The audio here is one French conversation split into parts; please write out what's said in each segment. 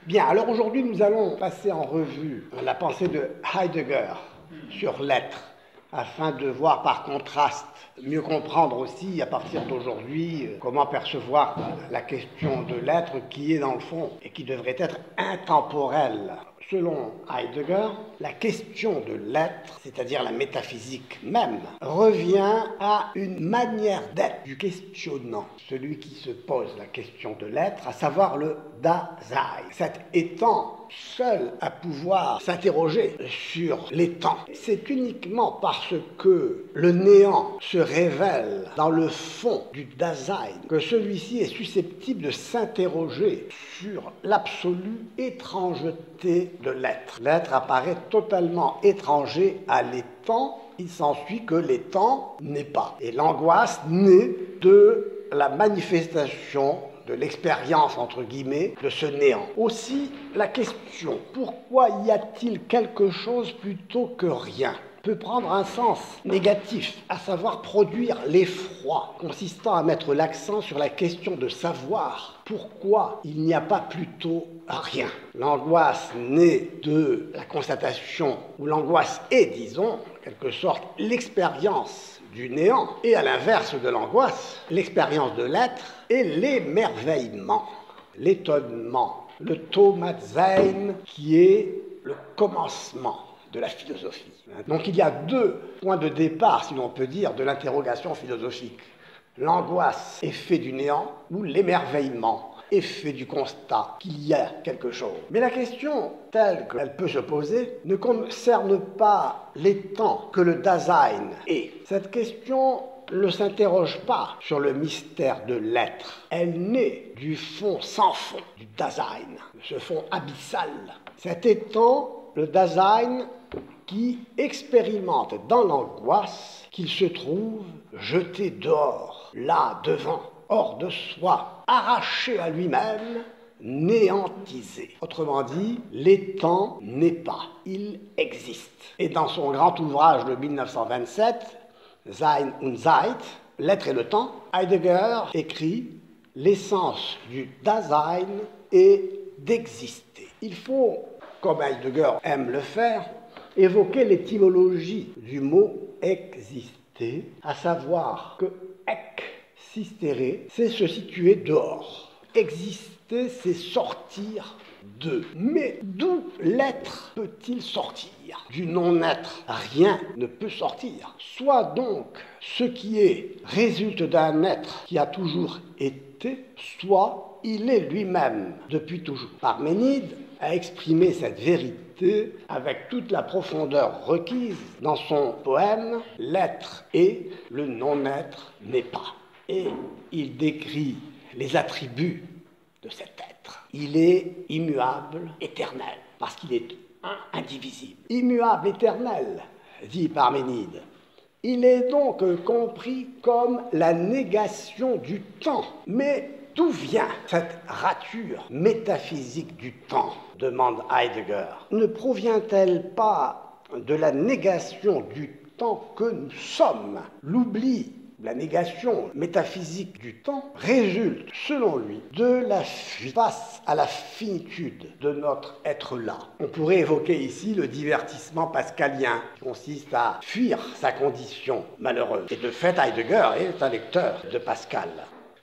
Bien, alors aujourd'hui nous allons passer en revue la pensée de Heidegger sur l'être, afin de voir par contraste, mieux comprendre aussi à partir d'aujourd'hui comment percevoir la question de l'être qui est dans le fond et qui devrait être intemporelle. Selon Heidegger, la question de l'être, c'est-à-dire la métaphysique même, revient à une manière d'être du questionnant, celui qui se pose la question de l'être, à savoir le Dasein, cet étant seul à pouvoir s'interroger sur les temps. C'est uniquement parce que le néant se révèle dans le fond du Dasein que celui-ci est susceptible de s'interroger sur l'absolue étrangeté de l'être. L'être apparaît totalement étranger à l'étant. Il s'ensuit que l'étant n'est pas. Et l'angoisse naît de la manifestation de l'expérience, entre guillemets, de ce néant. Aussi, la question « pourquoi y a-t-il quelque chose plutôt que rien ?» peut prendre un sens négatif, à savoir produire l'effroi, consistant à mettre l'accent sur la question de savoir pourquoi il n'y a pas plutôt rien. L'angoisse naît de la constatation, ou l'angoisse est, disons, en quelque sorte, l'expérience du néant, et à l'inverse de l'angoisse, l'expérience de l'être et l'émerveillement, l'étonnement, le Thomassein qui est le commencement de la philosophie. Donc il y a deux points de départ, si l'on peut dire, de l'interrogation philosophique. L'angoisse, effet du néant, ou l'émerveillement, effet du constat qu'il y a quelque chose. Mais la question, telle qu'elle peut se poser, ne concerne pas les temps que le Dasein est. Cette question ne s'interroge pas sur le mystère de l'être. Elle naît du fond sans fond, du Dasein, de ce fond abyssal. Cet étant, le Dasein, qui expérimente dans l'angoisse qu'il se trouve jeté dehors, là, devant, hors de soi, arraché à lui-même, néantisé. Autrement dit, l'étant n'est pas, il existe. Et dans son grand ouvrage de 1927, Sein und Zeit, l'être et le temps, Heidegger écrit « L'essence du Dasein est d'exister ». Il faut, comme Heidegger aime le faire, évoquer l'étymologie du mot « exister », à savoir que « existere », c'est se situer dehors. Exister, c'est sortir de. Mais d'où l'être peut-il sortir? Du non-être, rien ne peut sortir. Soit donc ce qui est résulte d'un être qui a toujours été, soit il est lui-même depuis toujours. Parménide a exprimé cette vérité avec toute la profondeur requise dans son poème « L'être est, le non-être n'est pas ». Et il décrit les attributs de cet être. Il est immuable, éternel, parce qu'il est indivisible. Immuable, éternel, dit Parménide. Il est donc compris comme la négation du temps. Mais d'où vient cette rature métaphysique du temps, demande Heidegger. Ne provient-elle pas de la négation du temps que nous sommes? L'oubli, la négation métaphysique du temps résulte, selon lui, de la fuite face à la finitude de notre être-là. On pourrait évoquer ici le divertissement pascalien, qui consiste à fuir sa condition malheureuse. Et de fait, Heidegger est un lecteur de Pascal.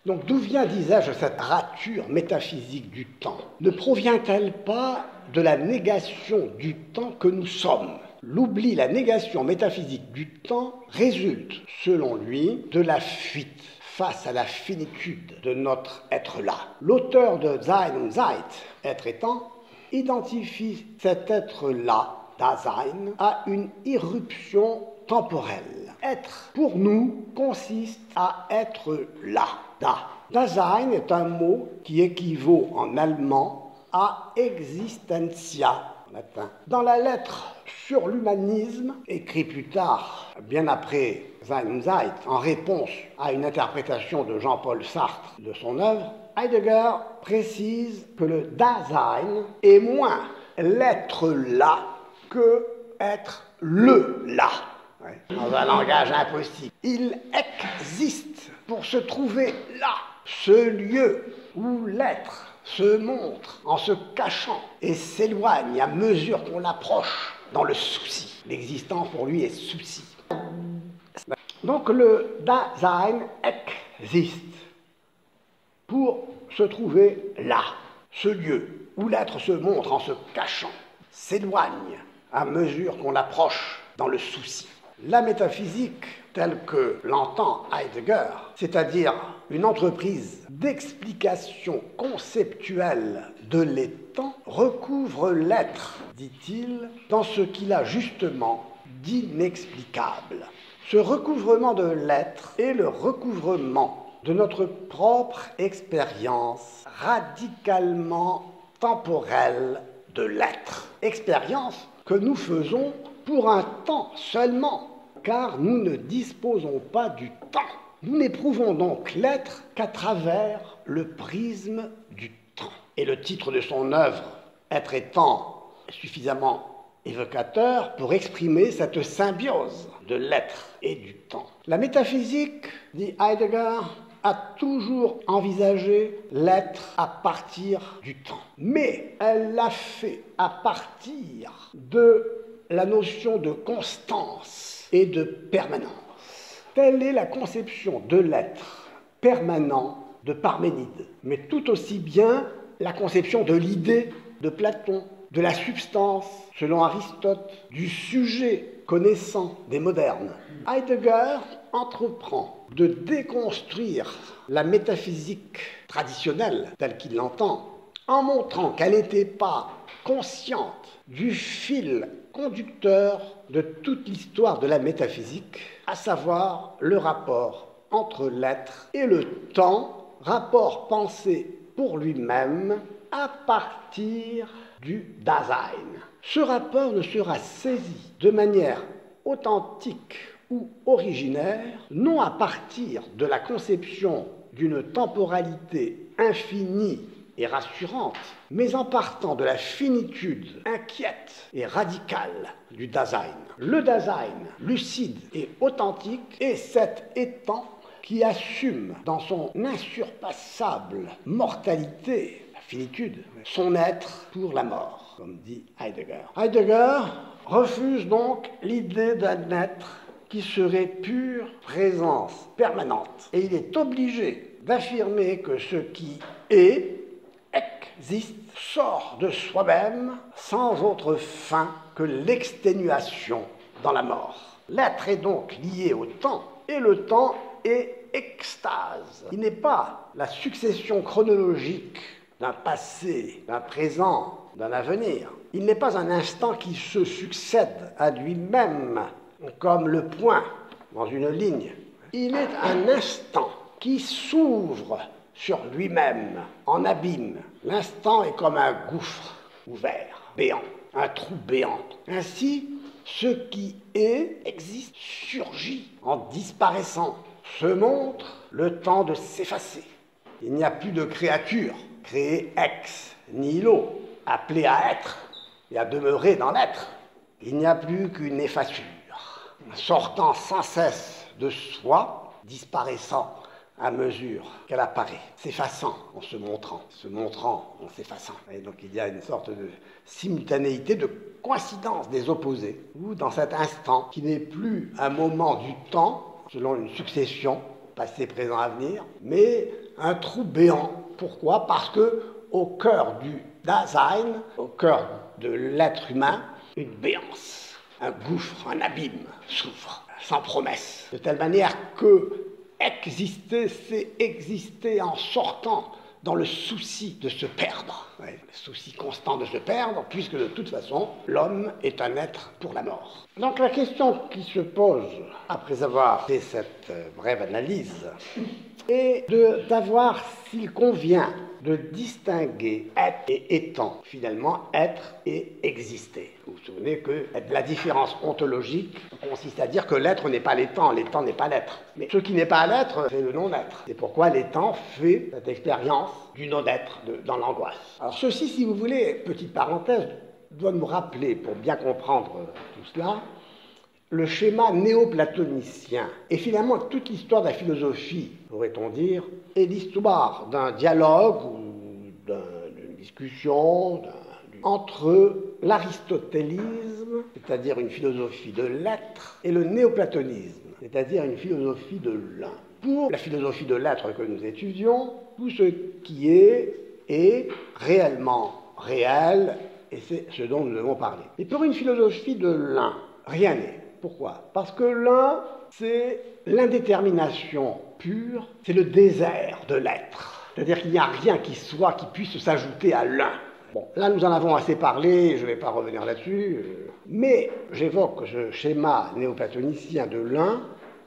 Donc d'où vient, disais-je, cette rature métaphysique du temps? Ne provient-elle pas de la négation du temps que nous sommes? L'oubli, la négation métaphysique du temps résulte, selon lui, de la fuite face à la finitude de notre être-là. L'auteur de Sein und Zeit, être et temps, identifie cet être-là, Dasein, à une irruption temporelle. Être, pour nous, consiste à être là, da. Dasein est un mot qui équivaut en allemand à existentia, en latin. Dans la lettre sur l'humanisme, écrite plus tard, bien après Sein und Zeit, en réponse à une interprétation de Jean-Paul Sartre de son œuvre, Heidegger précise que le Dasein est moins l'être là que être le là. Dans un langage impossible. Il existe pour se trouver là, ce lieu où l'être se montre en se cachant et s'éloigne à mesure qu'on l'approche dans le souci. L'existence pour lui est souci. Donc le Dasein existe pour se trouver là, ce lieu où l'être se montre en se cachant, s'éloigne à mesure qu'on l'approche dans le souci. La métaphysique, telle que l'entend Heidegger, c'est-à-dire une entreprise d'explication conceptuelle de l'étant, recouvre l'être, dit-il, dans ce qu'il a justement d'inexplicable. Ce recouvrement de l'être est le recouvrement de notre propre expérience radicalement temporelle de l'être. Expérience que nous faisons pour un temps seulement, car nous ne disposons pas du temps. Nous n'éprouvons donc l'être qu'à travers le prisme du temps. Et le titre de son œuvre, Être et temps, est suffisamment évocateur pour exprimer cette symbiose de l'être et du temps. La métaphysique, dit Heidegger, a toujours envisagé l'être à partir du temps. Mais elle l'a fait à partir de la notion de constance et de permanence. Telle est la conception de l'être permanent de Parménide, mais tout aussi bien la conception de l'idée de Platon, de la substance, selon Aristote, du sujet connaissant des modernes. Heidegger entreprend de déconstruire la métaphysique traditionnelle telle qu'il l'entend, en montrant qu'elle n'était pas consciente du fil conducteur de toute l'histoire de la métaphysique, à savoir le rapport entre l'être et le temps, rapport pensé pour lui-même à partir du Dasein. Ce rapport ne sera saisi de manière authentique ou originaire, non à partir de la conception d'une temporalité infinie et rassurante, mais en partant de la finitude inquiète et radicale du Dasein. Le Dasein, lucide et authentique, est cet étant qui assume dans son insurpassable mortalité, la finitude, son être pour la mort, comme dit Heidegger. Heidegger refuse donc l'idée d'un être qui serait pure présence permanente. Et il est obligé d'affirmer que ce qui est, existe, sort de soi-même sans autre fin que l'exténuation dans la mort. L'être est donc lié au temps, et le temps est extase. Il n'est pas la succession chronologique d'un passé, d'un présent, d'un avenir. Il n'est pas un instant qui se succède à lui-même, comme le point dans une ligne. Il est un instant qui s'ouvre sur lui-même, en abîme. L'instant est comme un gouffre ouvert, béant, un trou béant. Ainsi, ce qui est, existe, surgit en disparaissant, se montre le temps de s'effacer. Il n'y a plus de créature créée ex nihilo, appelée à être et à demeurer dans l'être. Il n'y a plus qu'une effacture, sortant sans cesse de soi, disparaissant à mesure qu'elle apparaît, s'effaçant en se montrant en s'effaçant. Et donc il y a une sorte de simultanéité, de coïncidence des opposés, où dans cet instant, qui n'est plus un moment du temps, selon une succession, passé, présent, avenir, mais un trou béant. Pourquoi? Parce que au cœur du Dasein, au cœur de l'être humain, une béance, un gouffre, un abîme s'ouvre, sans promesse, de telle manière que exister, c'est exister en sortant dans le souci de se perdre. Le souci constant de se perdre, puisque de toute façon, l'homme est un être pour la mort. Donc la question qui se pose, après avoir fait cette brève analyse, est de savoir s'il convient de distinguer être et étant, finalement être et exister. Vous vous souvenez que la différence ontologique consiste à dire que l'être n'est pas l'étant n'est pas l'être. Mais ce qui n'est pas l'être, c'est le non-être. C'est pourquoi l'étant fait cette expérience du non-être dans l'angoisse. Alors ceci, si vous voulez, petite parenthèse, doit nous rappeler, pour bien comprendre tout cela, le schéma néoplatonicien. Et finalement, toute l'histoire de la philosophie, pourrait-on dire, est l'histoire d'un dialogue ou discussion entre l'aristotélisme, c'est-à-dire une philosophie de l'être, et le néoplatonisme, c'est-à-dire une philosophie de l'un. Pour la philosophie de l'être que nous étudions, tout ce qui est réellement réel, et c'est ce dont nous devons parler. Et pour une philosophie de l'un, rien n'est. Pourquoi? Parce que l'un, c'est l'indétermination pure, c'est le désert de l'être. C'est-à-dire qu'il n'y a rien qui puisse s'ajouter à l'un. Bon, là nous en avons assez parlé, je ne vais pas revenir là-dessus, mais j'évoque ce schéma néoplatonicien de l'un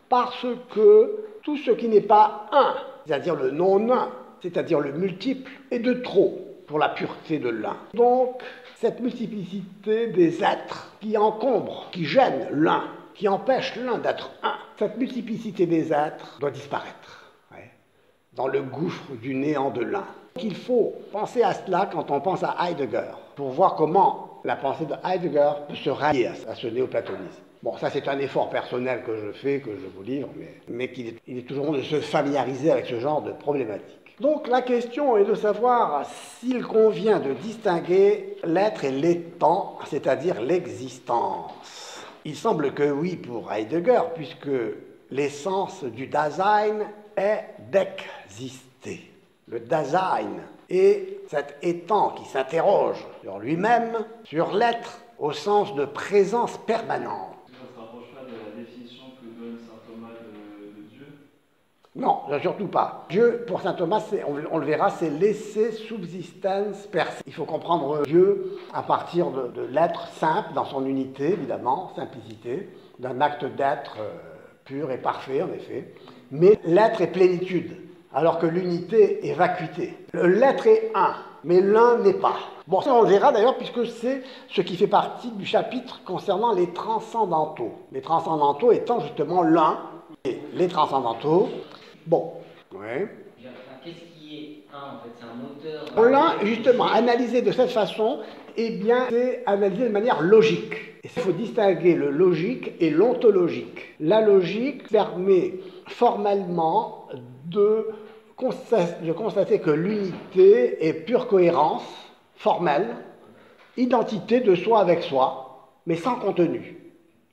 parce que tout ce qui n'est pas un, c'est-à-dire le non-un, c'est-à-dire le multiple, est de trop pour la pureté de l'un. Donc, cette multiplicité des êtres qui encombre, qui gêne l'un, qui empêche l'un d'être un, cette multiplicité des êtres doit disparaître, dans le gouffre du néant de l'un. Il faut penser à cela quand on pense à Heidegger, pour voir comment la pensée de Heidegger peut se rallier à ce néoplatonisme. Bon, ça c'est un effort personnel que je fais, que je vous livre, mais il est toujours bon de se familiariser avec ce genre de problématique. Donc la question est de savoir s'il convient de distinguer l'être et l'étant, c'est-à-dire l'existence. Il semble que oui pour Heidegger, puisque l'essence du Dasein est d'exister. Le Dasein est cet étant qui s'interroge sur lui-même, sur l'être, au sens de présence permanente. Ça ne se rapproche pas de la définition que donne saint Thomas de Dieu? Non, surtout pas. Dieu, pour saint Thomas, on le verra, c'est l'esse subsistens per se. Il faut comprendre Dieu à partir de l'être simple, dans son unité, évidemment, simplicité, d'un acte d'être pur et parfait, en effet. Mais l'être est plénitude, alors que l'unité est vacuité. L'être est un, mais l'un n'est pas. Bon, ça on le verra d'ailleurs, puisque c'est ce qui fait partie du chapitre concernant les transcendantaux. Les transcendantaux étant justement l'un, et les transcendantaux, bon, ouais. Qu'est-ce qui est un, en fait? C'est un moteur... L'un, justement, analysé de cette façon, eh bien, c'est analysé de manière logique. Et il faut distinguer le logique et l'ontologique. La logique permet formellement de constater que l'unité est pure cohérence, formelle, identité de soi avec soi, mais sans contenu.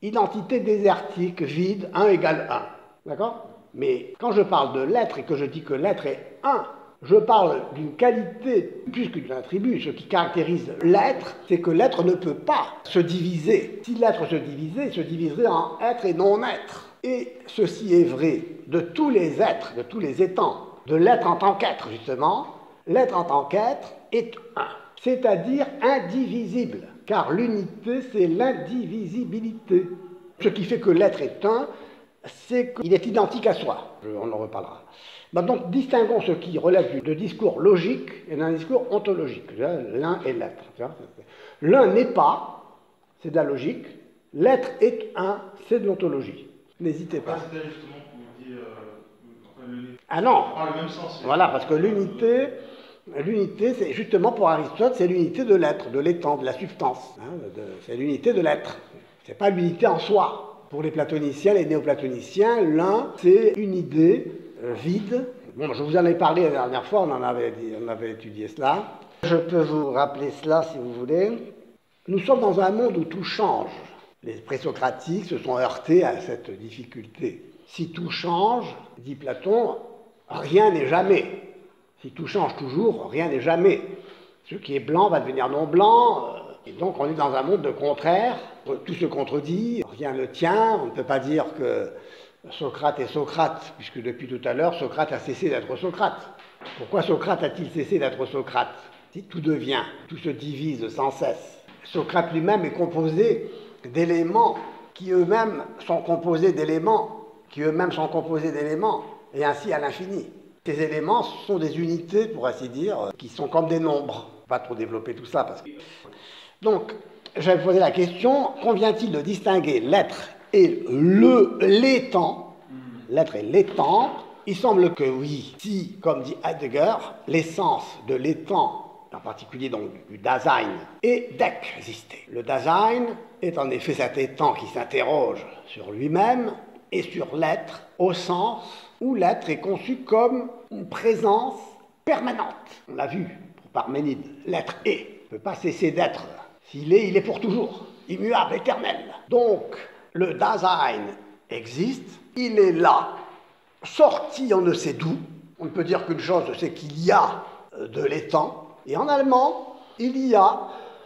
Identité désertique, vide, 1 égale 1. D'accord? Mais quand je parle de l'être et que je dis que l'être est 1, je parle d'une qualité plus que d'un attribut. Ce qui caractérise l'être, c'est que l'être ne peut pas se diviser. Si l'être se divisait, il se diviserait en être et non-être. Et ceci est vrai de tous les êtres, de tous les étangs, de l'être en tant qu'être, justement. L'être en tant qu'être est un, c'est-à-dire indivisible, car l'unité, c'est l'indivisibilité. Ce qui fait que l'être est un, c'est qu'il est identique à soi. On en reparlera. Donc, distinguons ce qui relève de discours logique et d'un discours ontologique. L'un et l'être. L'un n'est pas, c'est de la logique. L'être est un, c'est de l'ontologie. N'hésitez pas. C'était justement pour dire... Ah non. On prend le même sens. Voilà, parce que l'unité, c'est justement pour Aristote, c'est l'unité de l'être, de l'étant, de la substance. C'est l'unité de l'être. C'est pas l'unité en soi. Pour les platoniciens, les néoplatoniciens, l'un, c'est une idée vide. Bon, je vous en ai parlé la dernière fois, on avait étudié cela. Je peux vous rappeler cela si vous voulez. Nous sommes dans un monde où tout change. Les présocratiques se sont heurtés à cette difficulté. Si tout change, dit Platon, rien n'est jamais. Si tout change toujours, rien n'est jamais. Ce qui est blanc va devenir non blanc, et donc on est dans un monde de contraires. Tout se contredit, rien ne tient. On ne peut pas dire que Socrate est Socrate, puisque depuis tout à l'heure, Socrate a cessé d'être Socrate. Pourquoi Socrate a-t-il cessé d'être Socrate? Si tout devient, tout se divise sans cesse. Socrate lui-même est composé d'éléments qui eux-mêmes sont composés d'éléments, et ainsi à l'infini. Ces éléments sont des unités, pour ainsi dire, qui sont comme des nombres. Pas trop développer tout ça, parce que... Donc, je vais vous poser la question, convient-il de distinguer l'être et l'étant? L'être et l'étant, il semble que oui. Si, comme dit Heidegger, l'essence de l'étant, en particulier donc du Dasein, est d'exister. Le Dasein est en effet cet étant qui s'interroge sur lui-même et sur l'être, au sens où l'être est conçu comme une présence permanente. On l'a vu, pour Parménide. L'être est, ne peut pas cesser d'être. S'il est, il est pour toujours, immuable, éternel. Donc, le Dasein existe, il est là, sorti on ne sait d'où. On ne peut dire qu'une chose, c'est qu'il y a de l'étang. Et en allemand, il y a,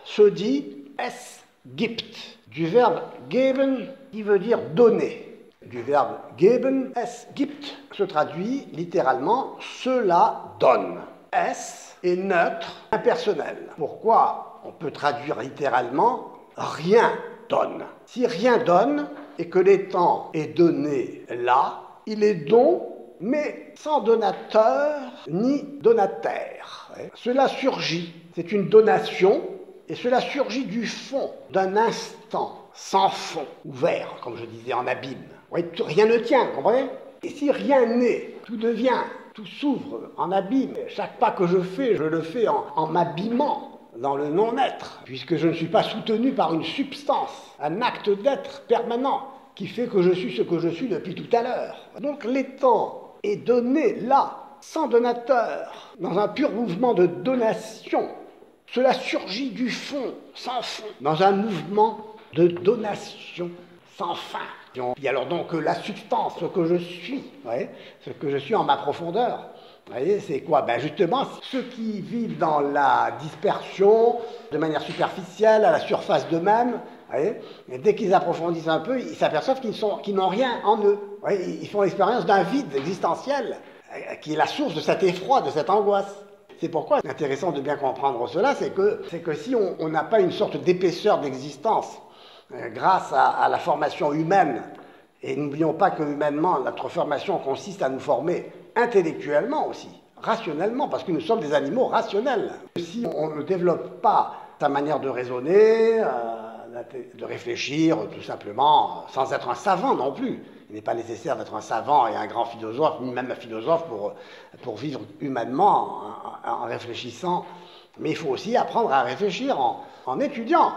se dit es gibt, du verbe geben, qui veut dire donner. Du verbe geben, es gibt, se traduit littéralement cela donne. Es est neutre, impersonnel. Pourquoi on peut traduire littéralement rien donne? Si rien donne et que l'étang est donné là, il est don, mais sans donateur ni donataire. Cela surgit, c'est une donation, et cela surgit du fond d'un instant sans fond, ouvert, comme je disais, en abîme. Oui, rien ne tient, vous comprenez? Et si rien n'est, tout devient, tout s'ouvre en abîme. Chaque pas que je le fais en m'abîmant dans le non-être, puisque je ne suis pas soutenu par une substance, un acte d'être permanent qui fait que je suis ce que je suis depuis tout à l'heure. Donc l'étang est donné là, sans donateur, dans un pur mouvement de donation. Cela surgit du fond, sans fond, dans un mouvement de donation sans fin. Et alors donc la substance, ce que je suis, ce que je suis en ma profondeur, c'est quoi? Justement, ceux qui vivent dans la dispersion, de manière superficielle, à la surface d'eux-mêmes, et dès qu'ils approfondissent un peu, ils s'aperçoivent qu'ils n'ont rien en eux. Ils font l'expérience d'un vide existentiel, qui est la source de cet effroi, de cette angoisse. C'est pourquoi c'est intéressant de bien comprendre cela, c'est que si on n'a pas une sorte d'épaisseur d'existence, grâce à la formation humaine, et n'oublions pas que humainement, notre formation consiste à nous former intellectuellement aussi, rationnellement, parce que nous sommes des animaux rationnels. Si on ne développe pas sa manière de raisonner, de réfléchir tout simplement, sans être un savant non plus, il n'est pas nécessaire d'être un savant et un grand philosophe, ni même un philosophe pour vivre humainement en réfléchissant, mais il faut aussi apprendre à réfléchir en étudiant.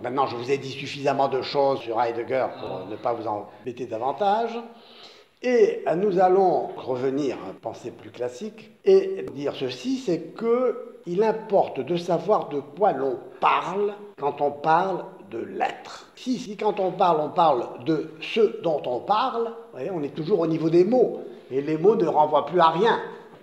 Maintenant, je vous ai dit suffisamment de choses sur Heidegger pour ne pas vous embêter davantage. Et nous allons revenir à une pensée plus classique et dire ceci, c'est qu'il importe de savoir de quoi l'on parle quand on parle de l'être. Si quand on parle de ce dont on parle, on est toujours au niveau des mots. Et les mots ne renvoient plus à rien,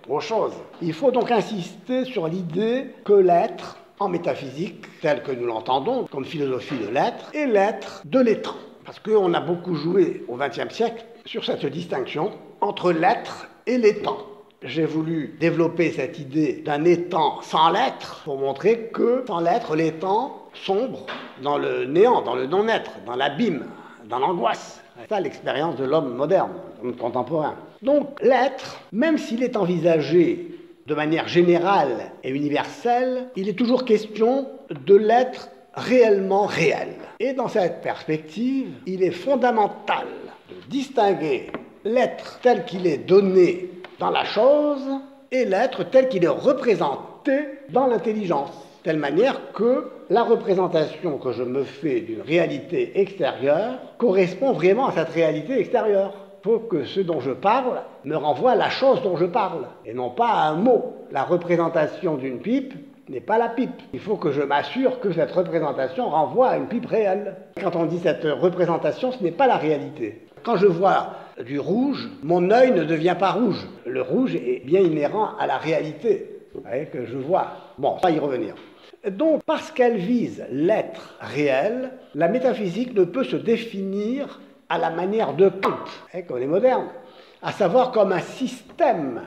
aux choses. Il faut donc insister sur l'idée que l'être, en métaphysique, tel que nous l'entendons, comme philosophie de l'être, est l'être de l'étang. Parce qu'on a beaucoup joué au XXe siècle sur cette distinction entre l'être et l'étang. J'ai voulu développer cette idée d'un étang sans l'être pour montrer que, sans l'être, l'étang sombre dans le néant, dans le non-être, dans l'abîme, dans l'angoisse. C'est ça l'expérience de l'homme moderne, l'homme contemporain. Donc l'être, même s'il est envisagé de manière générale et universelle, il est toujours question de l'être réellement réel. Et dans cette perspective, il est fondamental de distinguer l'être tel qu'il est donné dans la chose et l'être tel qu'il est représenté dans l'intelligence. De telle manière que la représentation que je me fais d'une réalité extérieure correspond vraiment à cette réalité extérieure. Il faut que ce dont je parle me renvoie à la chose dont je parle, et non pas à un mot. La représentation d'une pipe n'est pas la pipe. Il faut que je m'assure que cette représentation renvoie à une pipe réelle. Quand on dit cette représentation, ce n'est pas la réalité. Quand je vois du rouge, mon œil ne devient pas rouge. Le rouge est bien inhérent à la réalité que je vois. Bon, on va y revenir. Donc, parce qu'elle vise l'être réel, la métaphysique ne peut se définir à la manière de Kant, comme les modernes, à savoir comme un système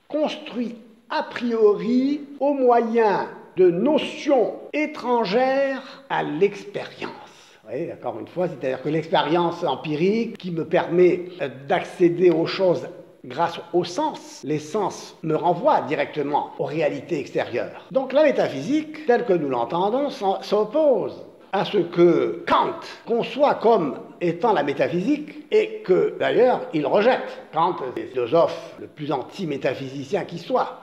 construit a priori au moyen de notions étrangères à l'expérience. Encore une fois, c'est-à-dire que l'expérience empirique qui me permet d'accéder aux choses grâce aux sens, les sens me renvoient directement aux réalités extérieures. Donc la métaphysique, telle que nous l'entendons, s'oppose à ce que Kant conçoit comme étant la métaphysique et que, d'ailleurs, il rejette. Kant est le philosophe le plus anti-métaphysicien qui soit.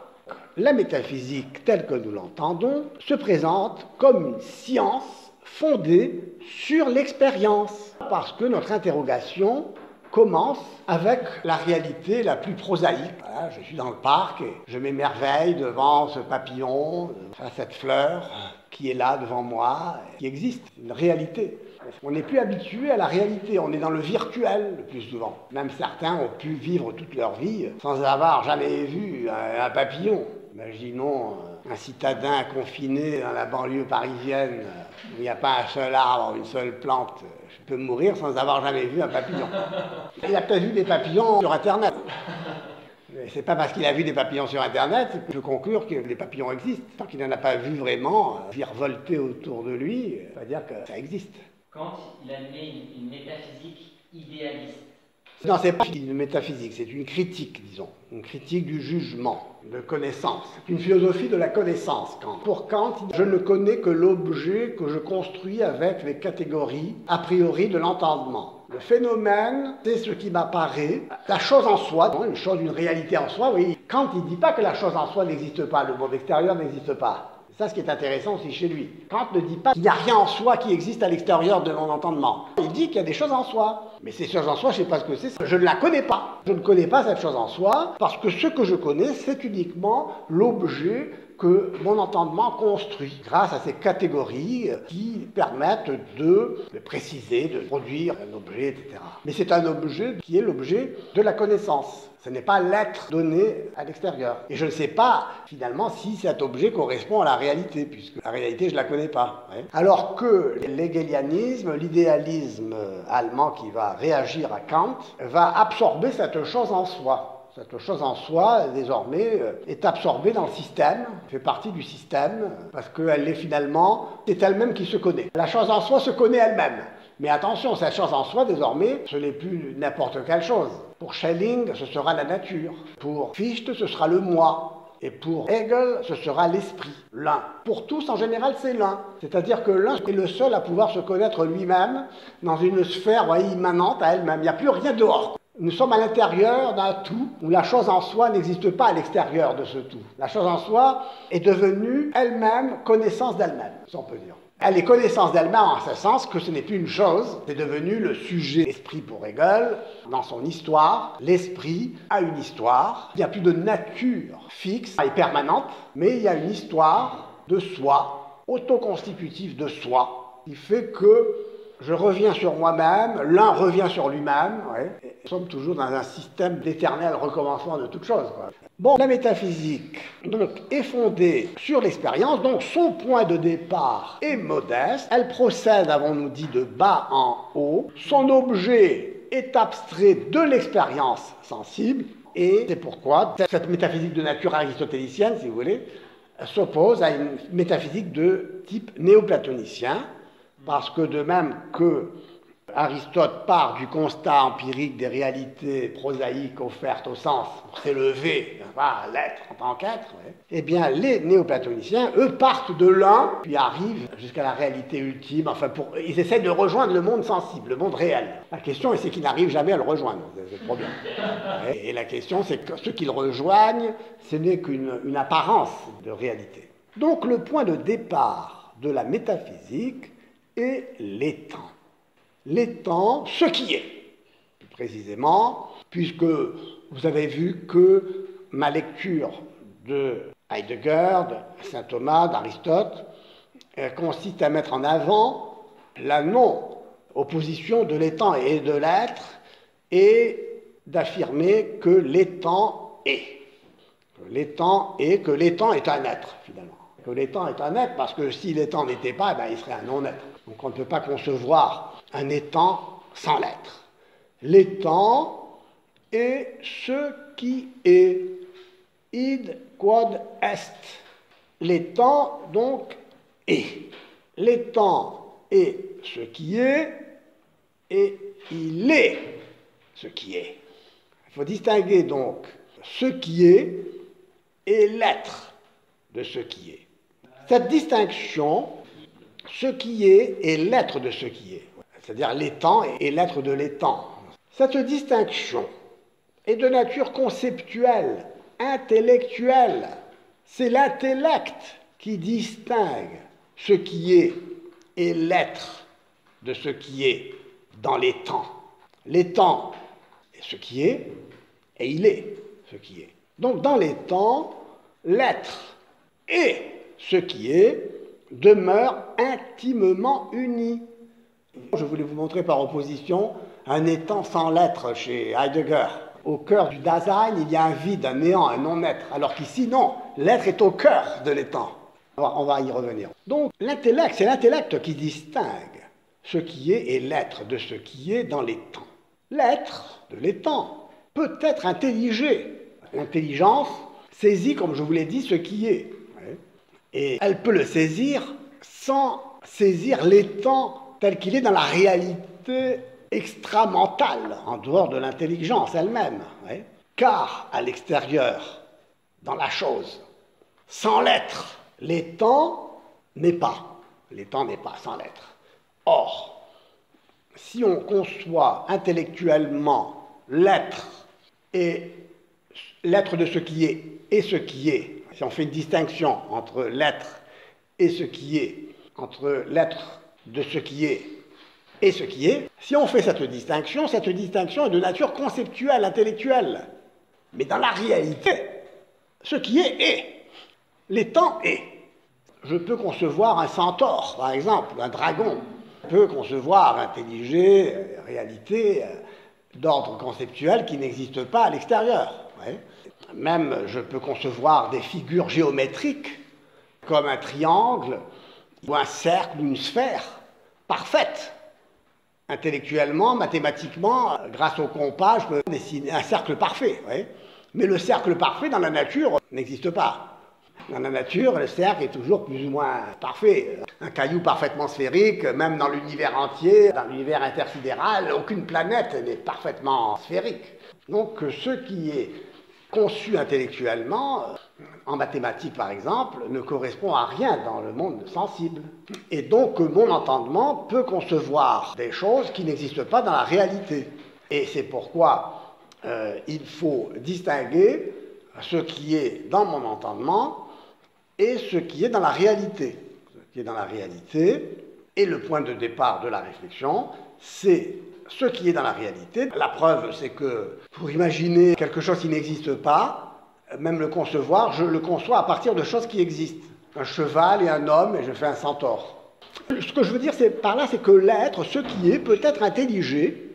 La métaphysique, telle que nous l'entendons, se présente comme une science fondée sur l'expérience. Parce que notre interrogation commence avec la réalité la plus prosaïque. Voilà, je suis dans le parc et je m'émerveille devant ce papillon, devant cette fleur qui est là devant moi, qui existe, une réalité. On n'est plus habitué à la réalité, on est dans le virtuel le plus souvent. Même certains ont pu vivre toute leur vie sans avoir jamais vu un papillon. Imaginons un citadin confiné dans la banlieue parisienne où il n'y a pas un seul arbre, une seule plante. Je peux mourir sans avoir jamais vu un papillon. Il a peut-être vu des papillons sur Internet. Mais c'est pas parce qu'il a vu des papillons sur Internet que je conclure que les papillons existent. Tant qu'il n'en a pas vu vraiment, virevolter autour de lui, ça veut dire que ça existe. Kant, il admet une métaphysique idéaliste. Non, c'est pas une métaphysique, c'est une critique, disons. Une critique du jugement, de connaissance. C'est une philosophie de la connaissance, Kant. Pour Kant, je ne connais que l'objet que je construis avec les catégories a priori de l'entendement. Le phénomène, c'est ce qui m'apparaît, la chose en soi, une chose, une réalité en soi, oui. Kant, il ne dit pas que la chose en soi n'existe pas, le monde extérieur n'existe pas. C'est ça ce qui est intéressant aussi chez lui. Kant ne dit pas qu'il n'y a rien en soi qui existe à l'extérieur de mon entendement. Il dit qu'il y a des choses en soi. Mais ces choses en soi, je ne sais pas ce que c'est, je ne la connais pas. Je ne connais pas cette chose en soi, parce que ce que je connais, c'est uniquement l'objet que mon entendement construit grâce à ces catégories qui permettent de préciser, de produire un objet, etc. Mais c'est un objet qui est l'objet de la connaissance. Ce n'est pas l'être donné à l'extérieur. Et je ne sais pas, finalement, si cet objet correspond à la réalité, puisque la réalité, je ne la connais pas. Ouais. Alors que l'hégélianisme, l'idéalisme allemand qui va réagir à Kant, va absorber cette chose en soi. Cette chose en soi, désormais, est absorbée dans le système, fait partie du système, parce qu'elle est finalement, c'est elle-même qui se connaît. La chose en soi se connaît elle-même. Mais attention, cette chose en soi, désormais, ce n'est plus n'importe quelle chose. Pour Schelling, ce sera la nature. Pour Fichte, ce sera le moi. Et pour Hegel, ce sera l'esprit, l'un. Pour tous, en général, c'est l'un. C'est-à-dire que l'un est le seul à pouvoir se connaître lui-même dans une sphère immanente à elle-même. Il n'y a plus rien dehors. Nous sommes à l'intérieur d'un tout où la chose en soi n'existe pas à l'extérieur de ce tout. La chose en soi est devenue elle-même connaissance d'elle-même, si on peut dire. Elle est connaissance d'elle-même en ce sens que ce n'est plus une chose, c'est devenu le sujet. L'esprit pour Hegel, dans son histoire, l'esprit a une histoire. Il n'y a plus de nature fixe et permanente, mais il y a une histoire de soi, autoconstitutive de soi, qui fait que je reviens sur moi-même, l'un revient sur lui-même. Ouais. Nous sommes toujours dans un système d'éternel recommencement de toutes choses. Quoi. Bon, la métaphysique donc, est fondée sur l'expérience, donc son point de départ est modeste. Elle procède, avons-nous dit, de bas en haut. Son objet est abstrait de l'expérience sensible. Et c'est pourquoi cette métaphysique de nature aristotélicienne, si vous voulez, s'oppose à une métaphysique de type néoplatonicien. Parce que de même que Aristote part du constat empirique des réalités prosaïques offertes au sens pour s'élever à l'être en tant qu'être, eh bien les néoplatoniciens, eux, partent de l'un, puis arrivent jusqu'à la réalité ultime, ils essaient de rejoindre le monde sensible, le monde réel. La question, c'est qu'ils n'arrivent jamais à le rejoindre, c'est le problème. Et la question, c'est que ceux qui le rejoignent, ce n'est qu'une apparence de réalité. Donc le point de départ de la métaphysique, et l'étant. L'étant, ce qui est, plus précisément, puisque vous avez vu que ma lecture de Heidegger, de saint Thomas, d'Aristote, consiste à mettre en avant la non-opposition de l'étant et de l'être et d'affirmer que l'étant est. Que l'étant est, que l'étant est un être, finalement. Que l'étant est un être, parce que si l'étant n'était pas, il serait un non-être. Donc on ne peut pas concevoir un étant sans l'être. L'étant est ce qui est. Id quod est. L'étant, donc, est. L'étant est ce qui est, et il est ce qui est. Il faut distinguer donc ce qui est et l'être de ce qui est. Cette distinction, ce qui est et l'être de ce qui est, c'est-à-dire l'étant et l'être de l'étant. Cette distinction est de nature conceptuelle, intellectuelle. C'est l'intellect qui distingue ce qui est et l'être de ce qui est dans l'étant. L'étant ce qui est, et il est ce qui est. Donc dans les temps, l'être et ce qui est demeurent intimement unis. Je voulais vous montrer par opposition un étant sans l'être chez Heidegger. Au cœur du Dasein, il y a un vide, un néant, un non-être, alors qu'ici, non, l'être est au cœur de l'étant. On va y revenir. Donc l'intellect, c'est l'intellect qui distingue ce qui est et l'être de ce qui est dans les temps. L'être de l'étant peut être intelligé. L'intelligence saisit, comme je vous l'ai dit, ce qui est. Et elle peut le saisir sans saisir l'étant tel qu'il est dans la réalité extramentale, en dehors de l'intelligence elle-même. Car à l'extérieur, dans la chose, sans l'être, l'étant n'est pas. L'étant n'est pas sans l'être. Or, si on conçoit intellectuellement l'être et l'être de ce qui est et ce qui est, si on fait une distinction entre l'être et ce qui est, entre l'être de ce qui est et ce qui est, si on fait cette distinction est de nature conceptuelle, intellectuelle. Mais dans la réalité, ce qui est. L'étant est. Je peux concevoir un centaure, par exemple, un dragon. Je peux concevoir, intelliger, réalité d'ordre conceptuel qui n'existe pas à l'extérieur. Même, je peux concevoir des figures géométriques, comme un triangle, ou un cercle, ou une sphère, parfaite. Intellectuellement, mathématiquement, grâce au compas, je peux dessiner un cercle parfait. Mais le cercle parfait, dans la nature, n'existe pas. Dans la nature, le cercle est toujours plus ou moins parfait. Un caillou parfaitement sphérique, même dans l'univers entier, dans l'univers intersidéral, aucune planète n'est parfaitement sphérique. Donc, ce qui est conçu intellectuellement, en mathématiques par exemple, ne correspond à rien dans le monde sensible. Et donc mon entendement peut concevoir des choses qui n'existent pas dans la réalité. Et c'est pourquoi il faut distinguer ce qui est dans mon entendement et ce qui est dans la réalité. Ce qui est dans la réalité, et le point de départ de la réflexion, c'est ce qui est dans la réalité. La preuve, c'est que pour imaginer quelque chose qui n'existe pas, même le concevoir, je le conçois à partir de choses qui existent. Un cheval et un homme, et je fais un centaure. Ce que je veux dire par là, c'est que l'être, ce qui est, peut être intelligé,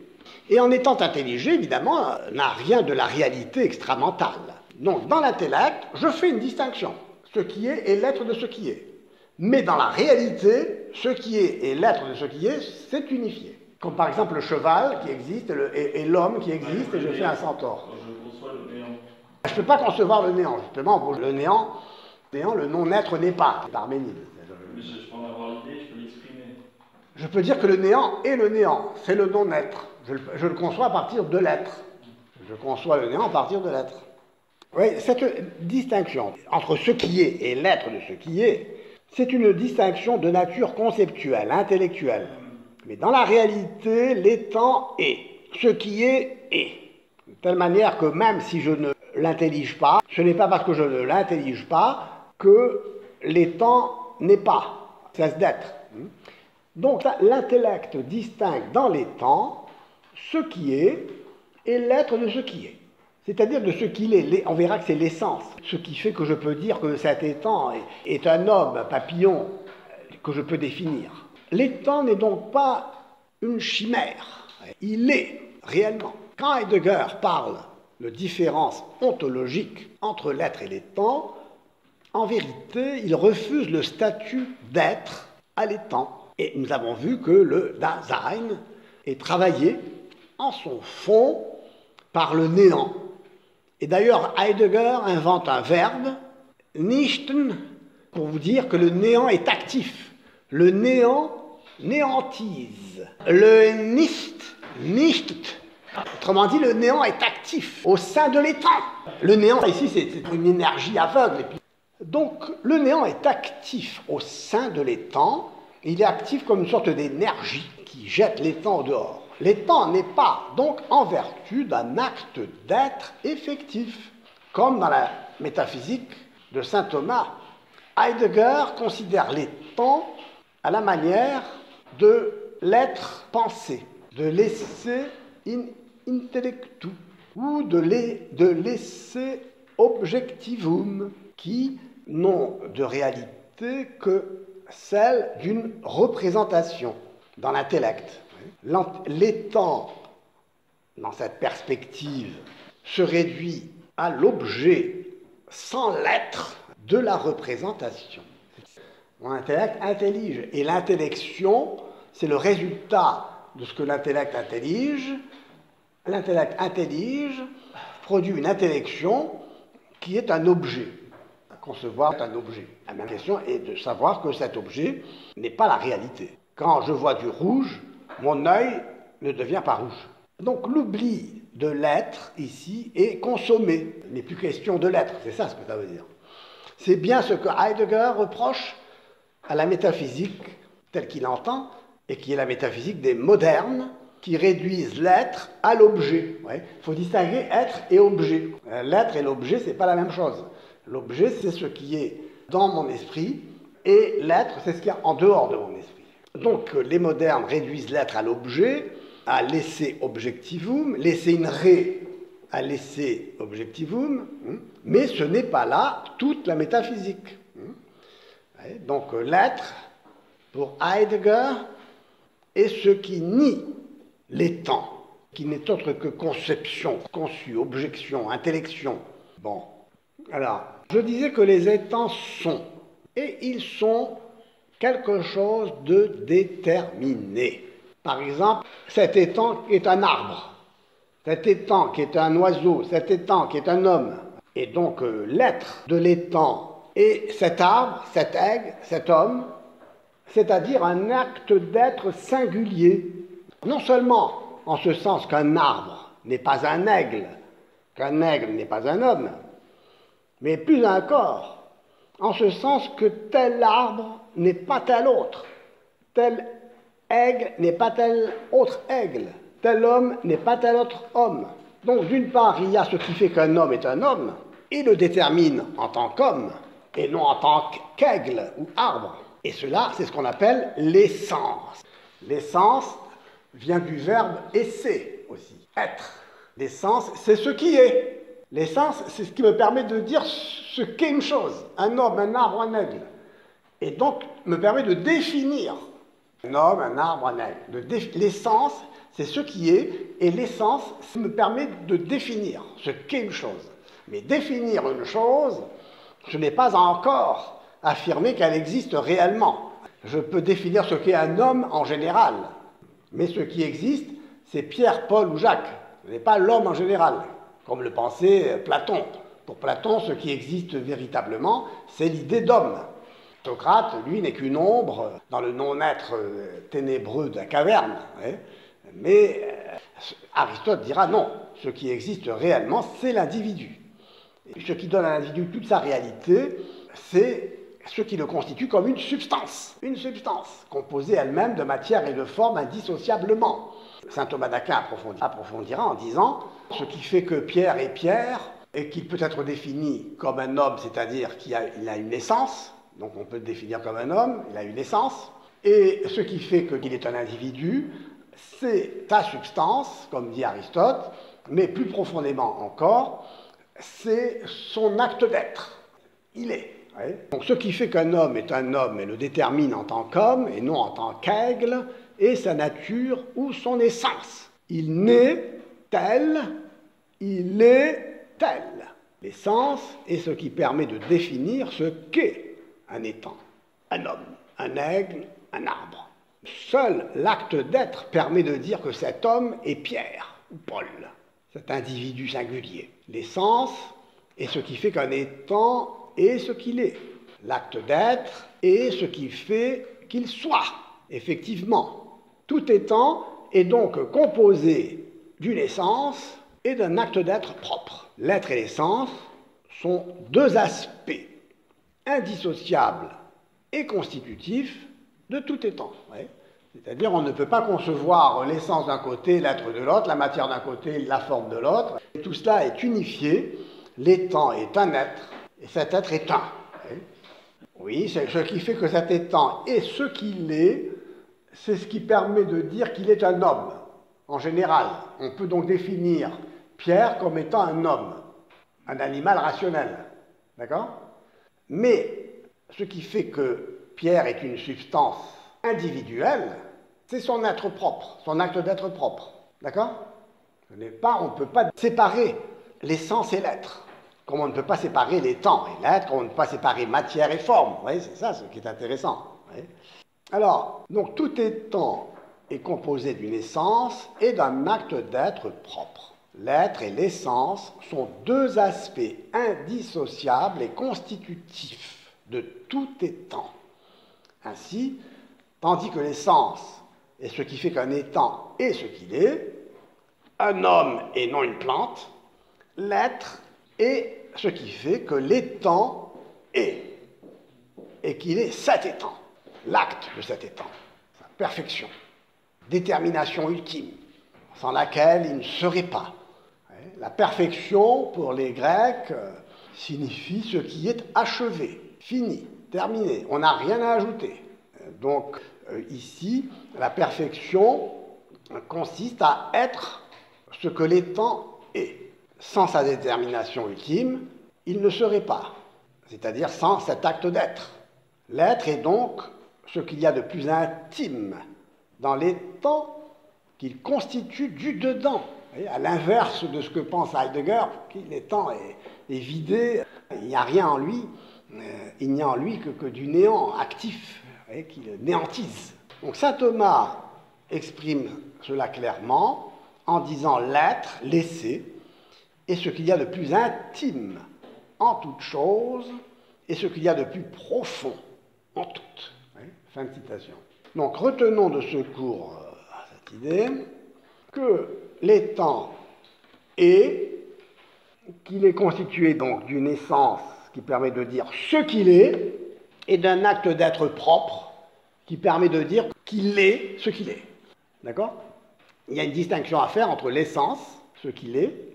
et en étant intelligé, évidemment, n'a rien de la réalité extramentale. Donc, dans l'intellect, je fais une distinction. Ce qui est et l'être de ce qui est. Mais dans la réalité, ce qui est et l'être de ce qui est, c'est unifié. Comme par exemple le cheval qui existe et l'homme qui existe, et je fais un centaure. Je conçois le néant. Je ne peux pas concevoir le néant, justement. Pour le néant, le non-être n'est pas. C'est Parménide. Mais je peux en avoir l'idée, je peux l'exprimer. Je peux dire que le néant est le néant, c'est le non-être. Je le conçois à partir de l'être. Je conçois le néant à partir de l'être. Oui, cette distinction entre ce qui est et l'être de ce qui est, c'est une distinction de nature conceptuelle, intellectuelle. Mais dans la réalité, l'étant est. Ce qui est. De telle manière que même si je ne l'intellige pas, ce n'est pas parce que je ne l'intellige pas que l'étant n'est pas, cesse d'être. Donc l'intellect distingue dans l'étant ce qui est et l'être de ce qui est. C'est-à-dire de ce qu'il est. On verra que c'est l'essence. Ce qui fait que je peux dire que cet étant est un homme, un papillon, que je peux définir. L'étant n'est donc pas une chimère, il est réellement. Quand Heidegger parle de différence ontologique entre l'être et l'étant, en vérité, il refuse le statut d'être à l'étant. Et nous avons vu que le Dasein est travaillé en son fond par le néant. Et d'ailleurs, Heidegger invente un verbe, nichten, pour vous dire que le néant est actif. Le néant néantise. Le nicht. Autrement dit, le néant est actif au sein de l'étant. Le néant, ici, c'est une énergie aveugle. Donc, le néant est actif au sein de l'étant. Il est actif comme une sorte d'énergie qui jette l'étant au dehors. L'étant n'est pas, donc, en vertu d'un acte d'être effectif. Comme dans la métaphysique de saint Thomas, Heidegger considère l'étant à la manière de l'être pensé, de l'esse in intellectu, ou de l'esse objectivum, qui n'ont de réalité que celle d'une représentation dans l'intellect. L'étant, dans cette perspective, se réduit à l'objet sans l'être de la représentation. Mon intellect intellige, et l'intellection, c'est le résultat de ce que l'intellect intellige. L'intellect intellige produit une intellection qui est un objet. Concevoir un objet. La même question est de savoir que cet objet n'est pas la réalité. Quand je vois du rouge, mon œil ne devient pas rouge. Donc l'oubli de l'être ici est consommé. Il n'est plus question de l'être, c'est ça ce que ça veut dire. C'est bien ce que Heidegger reproche à la métaphysique telle qu'il entend, et qui est la métaphysique des modernes, qui réduisent l'être à l'objet. Il faut distinguer être et objet. L'être et l'objet, ce n'est pas la même chose. L'objet, c'est ce qui est dans mon esprit, et l'être, c'est ce qui est en dehors de mon esprit. Donc les modernes réduisent l'être à l'objet, à l'esse objectivum, l'esse in re à l'esse objectivum, mais ce n'est pas là toute la métaphysique. Donc l'être, pour Heidegger, est ce qui nie l'étant, qui n'est autre que conception, conçu, objection, intellection. Bon, alors, je disais que les étangs sont, et ils sont quelque chose de déterminé. Par exemple, cet étang est un arbre, cet étang qui est un oiseau, cet étang qui est un homme. Et donc l'être de l'étang est cet arbre, cet aigle, cet homme, c'est-à-dire un acte d'être singulier. Non seulement en ce sens qu'un arbre n'est pas un aigle n'est pas un homme, mais plus encore, en ce sens que tel arbre n'est pas tel autre, tel aigle n'est pas tel autre aigle, tel homme n'est pas tel autre homme. Donc d'une part, il y a ce qui fait qu'un homme est un homme, et le détermine en tant qu'homme, et non en tant qu'aigle ou arbre. Et cela, c'est ce qu'on appelle l'essence. L'essence vient du verbe esser aussi, être. L'essence, c'est ce qui est. L'essence, c'est ce qui me permet de dire ce qu'est une chose, un homme, un arbre, un aigle. Et donc, me permet de définir un homme, un arbre, un aigle. L'essence, c'est ce qui est, et l'essence, ça me permet de définir ce qu'est une chose. Mais définir une chose, ce n'est pas encore affirmer qu'elle existe réellement. Je peux définir ce qu'est un homme en général, mais ce qui existe, c'est Pierre, Paul ou Jacques. Ce n'est pas l'homme en général, comme le pensait Platon. Pour Platon, ce qui existe véritablement, c'est l'idée d'homme. Socrate, lui, n'est qu'une ombre dans le non-être ténébreux de la caverne. Mais Aristote dira non, ce qui existe réellement, c'est l'individu. Et ce qui donne à l'individu toute sa réalité, c'est ce qui le constitue comme une substance composée elle-même de matière et de forme indissociablement. Saint Thomas d'Aquin approfondira en disant « Ce qui fait que Pierre est Pierre, et qu'il peut être défini comme un homme, c'est-à-dire qu'il a une essence, donc on peut le définir comme un homme, il a une essence, et ce qui fait qu'il est un individu, c'est ta substance, comme dit Aristote, mais plus profondément encore, c'est son acte d'être. Il est. Oui. Donc ce qui fait qu'un homme est un homme et le détermine en tant qu'homme et non en tant qu'aigle est sa nature ou son essence. Il naît tel, il est tel. L'essence est ce qui permet de définir ce qu'est un étang, un homme, un aigle, un arbre. Seul l'acte d'être permet de dire que cet homme est Pierre ou Paul, cet individu singulier. L'essence est ce qui fait qu'un étang est ce qu'il est. L'acte d'être est ce qui fait qu'il soit. Effectivement, tout étant est donc composé d'une essence et d'un acte d'être propre. L'être et l'essence sont deux aspects indissociables et constitutifs de tout étant. Ouais. C'est-à-dire on ne peut pas concevoir l'essence d'un côté, l'être de l'autre, la matière d'un côté, la forme de l'autre. Tout cela est unifié. L'étang est un être, et cet être est un. Oui, c'est ce qui fait que cet étang est ce qu'il est, c'est ce qui permet de dire qu'il est un homme. en général. On peut donc définir Pierre comme étant un homme, un animal rationnel. D'accord? Mais ce qui fait que Pierre est une substance individuelle, c'est son être propre, son acte d'être propre. D'accord? On ne peut pas séparer l'essence et l'être. Comme on ne peut pas séparer les temps et l'être, comme on ne peut pas séparer matière et forme. Vous voyez, c'est ça ce qui est intéressant. Alors, donc tout étant est composé d'une essence et d'un acte d'être propre. L'être et l'essence sont deux aspects indissociables et constitutifs de tout étant. Ainsi, tandis que l'essence est ce qui fait qu'un étant est ce qu'il est, un homme et non une plante, l'être est ce qui fait que l'étant est, et qu'il est cet étant, l'acte de cet étant, sa perfection, détermination ultime, sans laquelle il ne serait pas. La perfection, pour les Grecs, signifie ce qui est achevé, fini, terminé, on n'a rien à ajouter. Donc ici, la perfection consiste à être ce que l'étant est. Sans sa détermination ultime, il ne serait pas, c'est-à-dire sans cet acte d'être. L'être est donc ce qu'il y a de plus intime dans l'étant qu'il constitue du dedans. Voyez, à l'inverse de ce que pense Heidegger, qui l'étant est vidé, il n'y a rien en lui, il n'y a en lui que du néant actif, qui le néantise. Donc saint Thomas exprime cela clairement en disant l'être, l'essai, est ce qu'il y a de plus intime en toute chose et ce qu'il y a de plus profond en toute. Fin de citation. Donc retenons de ce cours cette idée que l'étant est, qu'il est constitué donc d'une essence qui permet de dire ce qu'il est et d'un acte d'être propre qui permet de dire qu'il est ce qu'il est. D'accord? Il y a une distinction à faire entre l'essence, ce qu'il est,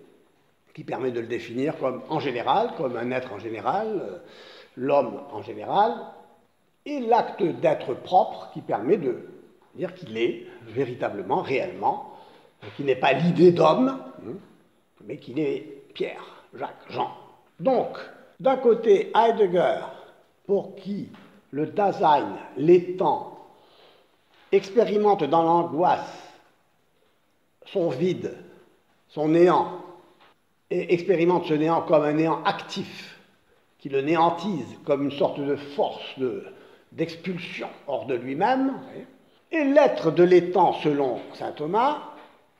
qui permet de le définir comme en général, comme un être en général, l'homme en général, et l'acte d'être propre qui permet de dire qu'il est véritablement, réellement, qui n'est pas l'idée d'homme, mais qu'il est Pierre, Jacques, Jean. Donc, d'un côté, Heidegger, pour qui le Dasein, l'étant, expérimente dans l'angoisse son vide, son néant, et expérimente ce néant comme un néant actif, qui le néantise comme une sorte de force d'expulsion hors de lui-même, et l'être de l'étant selon saint Thomas,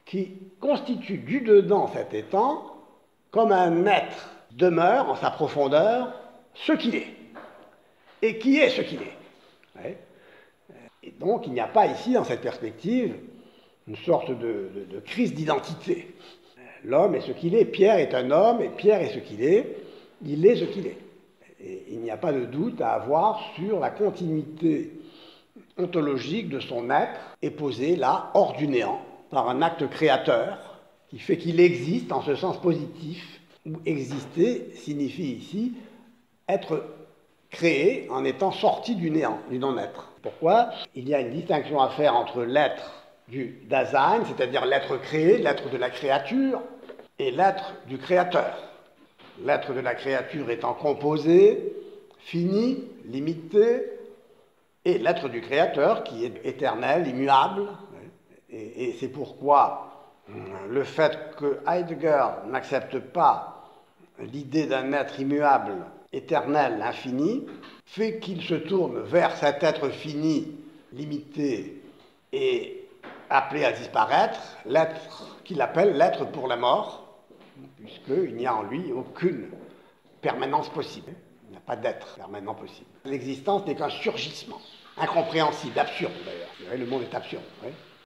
qui constitue du dedans cet étant comme un être demeure en sa profondeur ce qu'il est, et qui est ce qu'il est. Et donc il n'y a pas ici, dans cette perspective, une sorte de crise d'identité. L'homme est ce qu'il est, Pierre est un homme, et Pierre est ce qu'il est, il est ce qu'il est. Et il n'y a pas de doute à avoir sur la continuité ontologique de son être, est posée là, hors du néant, par un acte créateur, qui fait qu'il existe en ce sens positif, où exister signifie ici être créé en étant sorti du néant, du non-être. Pourquoi? Il y a une distinction à faire entre l'être du Dasein, c'est-à-dire l'être créé, l'être de la créature, et l'être du créateur. L'être de la créature étant composé, fini, limité, et l'être du créateur qui est éternel, immuable. Et c'est pourquoi le fait que Heidegger n'accepte pas l'idée d'un être immuable, éternel, infini, fait qu'il se tourne vers cet être fini, limité et appelé à disparaître, l'être qu'il appelle l'être pour la mort, puisqu'il n'y a en lui aucune permanence possible. Il n'y a pas d'être permanent possible. L'existence n'est qu'un surgissement, incompréhensible, absurde d'ailleurs. Le monde est absurde. Oui.